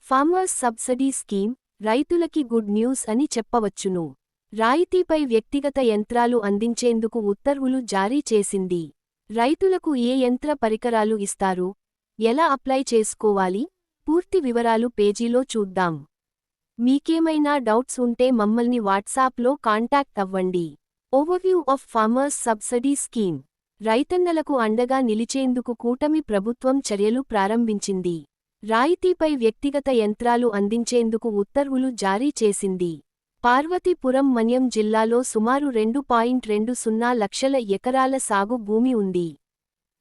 Farmers subsidy scheme రైతులకి good news అని చెప్పవచ్చును. రాయితీపై వ్యక్తిగత యంత్రాలు అందించేందుకు ఉత్తర్వులు జారీ చేసింది. రైతులకు ఏ యంత్ర పరికరాలు ఇస్తారు, ఎలా అప్లై చేసుకోవాలి, పూర్తి వివరాలు పేజీలో చూద్దాం. మీకేమైనా డౌట్స్ ఉంటే మమ్మల్ని వాట్సాప్లో కాంటాక్ట్ అవ్వండి. Overview of farmers subsidy scheme. రైతన్నలకు అండగా నిలిచేందుకు కూటమి ప్రభుత్వం చర్యలు ప్రారంభించింది. రాయితీపై వ్యక్తిగత యంత్రాలు అందించేందుకు ఉత్తర్వులు జారీ చేసింది. పార్వతీపురం మన్యం జిల్లాలో సుమారు 2.20 లక్షల ఎకరాల సాగు భూమి ఉంది.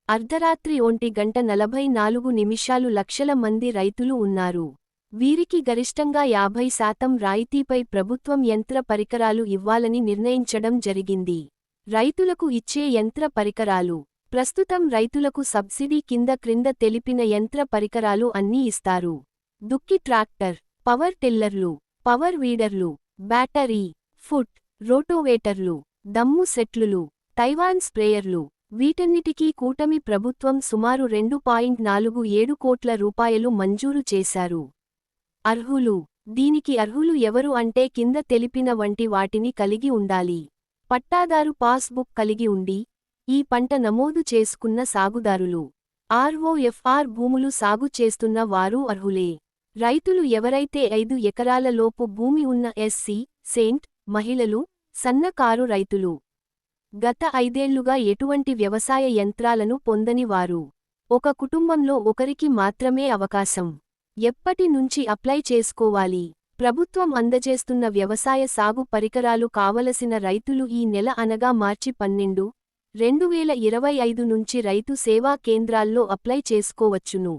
అర్ధరాత్రి 1:44 లక్షల మంది రైతులు ఉన్నారు. వీరికి గరిష్టంగా 50% రాయితీపై ప్రభుత్వం యంత్ర పరికరాలు ఇవ్వాలని నిర్ణయించడం జరిగింది. రైతులకు ఇచ్చే యంత్ర పరికరాలు. ప్రస్తుతం రైతులకు సబ్సిడీ క్రింద తెలిపిన యంత్ర పరికరాలు అన్నీ ఇస్తారు. దుక్కి ట్రాక్టర్, పవర్ టిల్లర్లు, పవర్ వీడర్లు, బ్యాటరీ, ఫుట్, రోటోవేటర్లు, దమ్ము సెట్లులు, తైవాన్ స్ప్రేయర్లు. వీటన్నిటికీ కూటమి ప్రభుత్వం సుమారు 2.47 కోట్ల రూపాయలు మంజూరు చేశారు. అర్హులు. దీనికి అర్హులు ఎవరు అంటే కింద తెలిపిన వంటి వాటిని కలిగి ఉండాలి. పట్టాదారు పాస్ బుక్ కలిగి ఉండి, ఈ పంట నమోదు చేసుకున్న సాగుదారులు. ఆర్ఓఎఫ్ఆర్ భూములు సాగు చేస్తున్న వారు అర్హులే. రైతులు ఎవరైతే 5 ఎకరాల లోపు భూమి ఉన్న ఎస్సీ, సెయింట్, మహిళలు, సన్నకారు రైతులు. గత 5 ఏళ్లుగా ఎటువంటి వ్యవసాయ యంత్రాలను పొందని వారు. ఒక కుటుంబంలో ఒకరికి మాత్రమే అవకాశం. ఎప్పటి నుంచి అప్లై చేసుకోవాలి? ప్రభుత్వం అందజేస్తున్న వ్యవసాయ సాగు పరికరాలు కావలసిన రైతులు ఈ నెల అనగా మార్చి 12, 2025 నుంచి రైతు సేవా కేంద్రాల్లో అప్లై చేసుకోవచ్చును.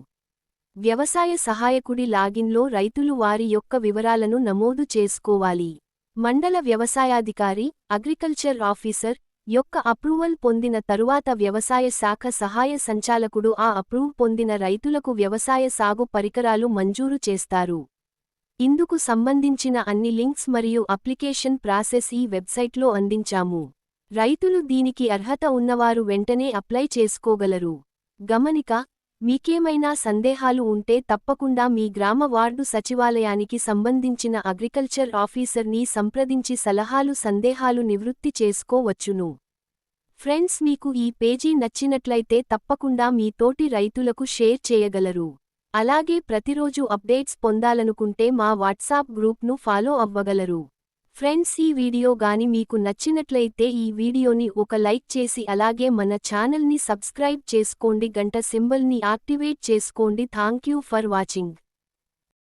వ్యవసాయ సహాయకుడి లాగిన్లో రైతులు వారి యొక్క వివరాలను నమోదు చేసుకోవాలి. మండల వ్యవసాయాధికారి, అగ్రికల్చర్ ఆఫీసర్ యొక్క అప్రూవల్ పొందిన తరువాత వ్యవసాయ శాఖ సహాయ సంచాలకుడు ఆ అప్రూవ్ పొందిన రైతులకు వ్యవసాయ సాగు పరికరాలు మంజూరు చేస్తారు. ఇందుకు సంబంధించిన అన్ని లింక్స్ మరియు అప్లికేషన్ ప్రాసెస్ ఈ వెబ్సైట్లో అందించాము. రైతులు దీనికి అర్హత ఉన్నవారు వెంటనే అప్లై చేసుకోగలరు. గమనిక: మీకేమైనా సందేహాలు ఉంటే తప్పకుండా మీ గ్రామ వార్డు సచివాలయానికి సంబంధించిన అగ్రికల్చర్ ఆఫీసర్ని సంప్రదించి సలహాలు సందేహాలు నివృత్తి చేసుకోవచ్చును. ఫ్రెండ్స్, మీకు ఈ పేజీ నచ్చినట్లయితే తప్పకుండా మీ తోటి రైతులకు షేర్ చేయగలరు. అలాగే ప్రతిరోజు అప్డేట్స్ పొందాలనుకుంటే మా వాట్సాప్ గ్రూప్ను ఫాలో అవ్వగలరు. ఫ్రెండ్స్, ఈ వీడియో గాని మీకు నచ్చినట్లయితే ఈ వీడియోని ఒక లైక్ చేసి అలాగే మన ఛానల్ని సబ్స్క్రైబ్ చేసుకోండి. గంట సింబల్ని యాక్టివేట్ చేసుకోండి. Thank you for watching.